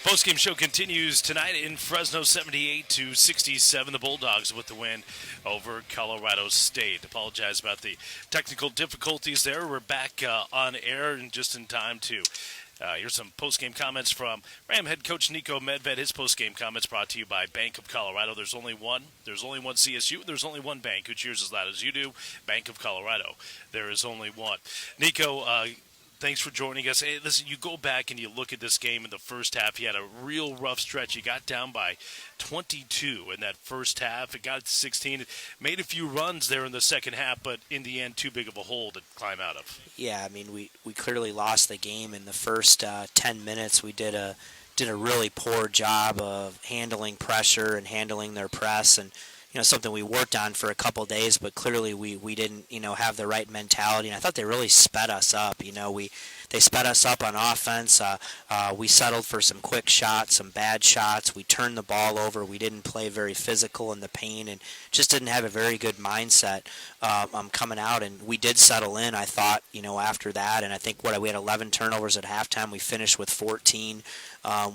Postgame show continues tonight in Fresno, 78-67. The Bulldogs with the win over Colorado State. Apologize about the technical difficulties there. We're back on air and just in time to here's some postgame comments from Ram head coach Nico Medved. His postgame comments brought to you by Bank of Colorado. There's only one. There's only one CSU. There's only one bank who cheers as loud as you do. Bank of Colorado. There is only one. Nico, thanks for joining us. Hey, listen, you go back and you look at this game in the first half. You had a real rough stretch. You got down by 22 in that first half. It got to 16. It made a few runs there in the second half, but in the end, too big of a hole to climb out of. Yeah, I mean, we clearly lost the game in the first 10 minutes. We did a really poor job of handling pressure and handling their press, and something we worked on for a couple days, but clearly we didn't have the right mentality. And I thought they really sped us up. They sped us up on offense. We settled for some quick shots, some bad shots. We turned the ball over. We didn't play very physical in the paint, and just didn't have a very good mindset coming out. And we did settle in, I thought, after that. And I think we had 11 turnovers at halftime. We finished with 14.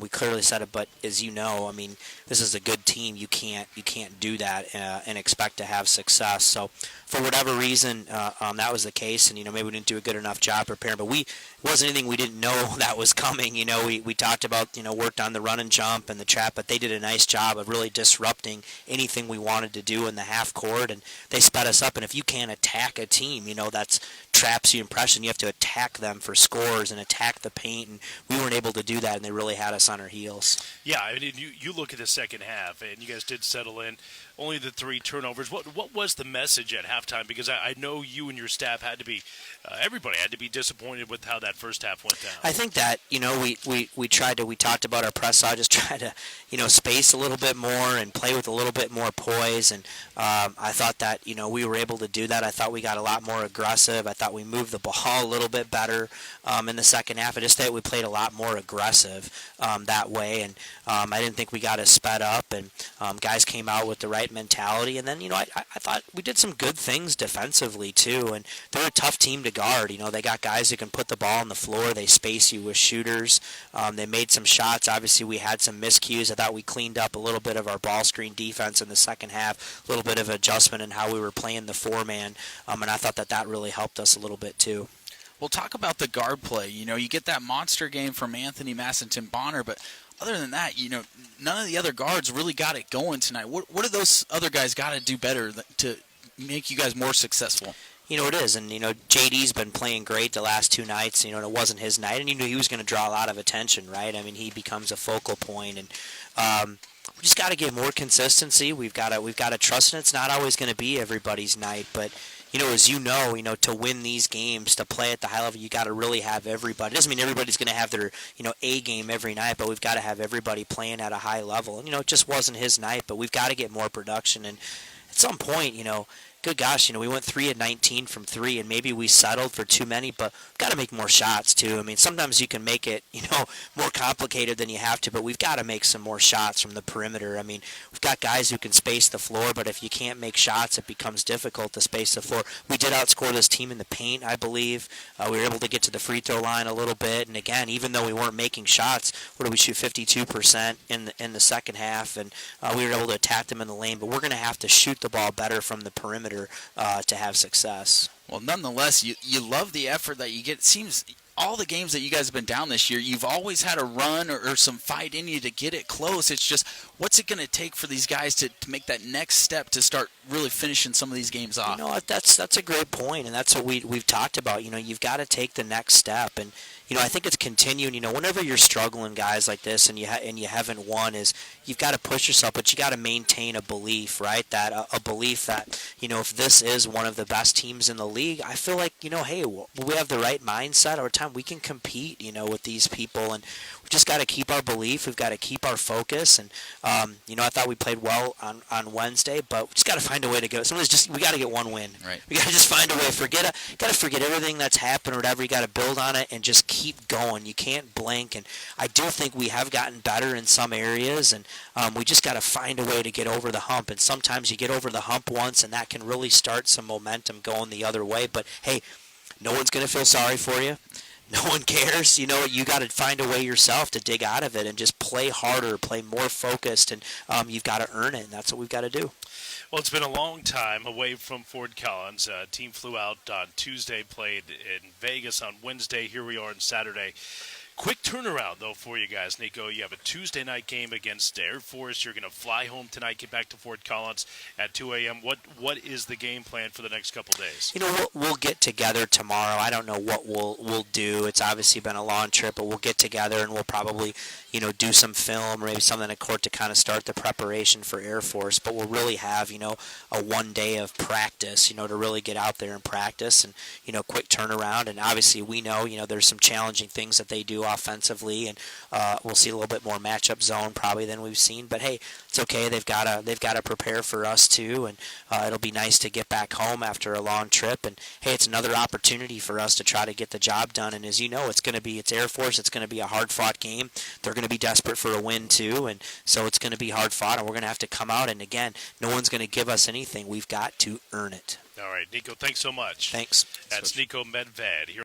We clearly said it, but as you know, I mean, this is a good team. You can't do that and expect to have success. So for whatever reason, that was the case, and maybe we didn't do a good enough job preparing. But it wasn't anything we didn't know that was coming. We talked about worked on the run and jump and the trap, but they did a nice job of really disrupting anything we wanted to do in the half court, and they sped us up. And if you can't attack a team, that's traps you impression. You have to attack them for scores and attack the paint, and we weren't able to do that, and they really had us on our heels. Yeah, I mean, you look at the second half, and you guys did settle in. Only the 3 turnovers. What was the message at halftime? Because I know you and your staff had to be, everybody had to be disappointed with how that first half went down. I think that we talked about our press. So I just tried to space a little bit more and play with a little bit more poise. And I thought that we were able to do that. I thought we got a lot more aggressive. I thought we moved the ball a little bit better in the second half. I just thought we played a lot more aggressive that way. And I didn't think we got as sped up. And guys came out with the right mentality. And then I thought we did some good things defensively too. And they're a tough team to guard. They got guys who can put the ball on the floor. They space you with shooters. They made some shots. Obviously, we had some miscues. I thought we cleaned up a little bit of our ball screen defense in the second half, a little bit of adjustment in how we were playing the 4-man, and I thought that really helped us a little bit too. Well, talk about the guard play. You get that monster game from Anthony Massington Bonner, but other than that, none of the other guards really got it going tonight. What do those other guys got to do better to make you guys more successful? It is, and JD's been playing great the last 2 nights. And it wasn't his night, and he was going to draw a lot of attention, right? I mean, he becomes a focal point, and we just got to get more consistency. We've got to trust, and it's not always going to be everybody's night, but. As to win these games, to play at the high level, you got to really have everybody. It doesn't mean everybody's going to have their, A game every night, but we've got to have everybody playing at a high level. And, it just wasn't his night, but we've got to get more production. And at some point, good gosh, we went 3 of 19 from 3, and maybe we settled for too many, but we've got to make more shots too. I mean, sometimes you can make it, more complicated than you have to, but we've got to make some more shots from the perimeter. I mean, we've got guys who can space the floor, but if you can't make shots, it becomes difficult to space the floor. We did outscore this team in the paint, I believe. We were able to get to the free throw line a little bit, and again, even though we weren't making shots, what did we shoot, 52% in the second half, and we were able to attack them in the lane, but we're going to have to shoot the ball better from the perimeter to have success. Well, nonetheless, you love the effort that you get. It seems all the games that you guys have been down this year, you've always had a run or some fight in you to get it close. It's just, what's it going to take for these guys to make that next step to start really finishing some of these games off? That's a great point, and that's what we've talked about. You've got to take the next step, and I think it's continuing. Whenever you're struggling, guys like this, and you haven't won, is you've got to push yourself, but you got to maintain a belief, right? That a belief that if this is one of the best teams in the league, I feel like hey, we have the right mindset over time. We can compete, with these people, and we just got to keep our belief. We've got to keep our focus, and I thought we played well on Wednesday, but we just got to find a way to go. Sometimes we got to get one win. Right. We got to just find a way. Got to forget everything that's happened or whatever. You got to build on it and just keep going. You can't blink, and I do think we have gotten better in some areas, and we just got to find a way to get over the hump. And sometimes you get over the hump once, and that can really start some momentum going the other way. But hey, no one's going to feel sorry for you. no one cares. You got to find a way yourself to dig out of it and just play harder, play more focused, and you've got to earn it, and that's what we've got to do. Well, it's been a long time away from Fort Collins. Team flew out on Tuesday, played in Vegas on Wednesday. Here we are on Saturday. Quick turnaround, though, for you guys, Nico. You have a Tuesday night game against Air Force. You're going to fly home tonight, get back to Fort Collins at 2 a.m. What is the game plan for the next couple days? We'll get together tomorrow. I don't know what we'll do. It's obviously been a long trip, but we'll get together and we'll probably, do some film or maybe something at court to kind of start the preparation for Air Force. But we'll really have, a 1 day of practice, to really get out there and practice and, quick turnaround. And obviously we know, there's some challenging things that they do offensively, and we'll see a little bit more matchup zone probably than we've seen. But hey, it's okay. They've got to prepare for us too, and it'll be nice to get back home after a long trip. And hey, it's another opportunity for us to try to get the job done. And as you know, it's Air Force. It's going to be a hard fought game. They're going to be desperate for a win too, and so it's going to be hard fought. And we're going to have to come out. And again, no one's going to give us anything. We've got to earn it. All right, Nico. Thanks so much. Thanks. That's Nico Medved here.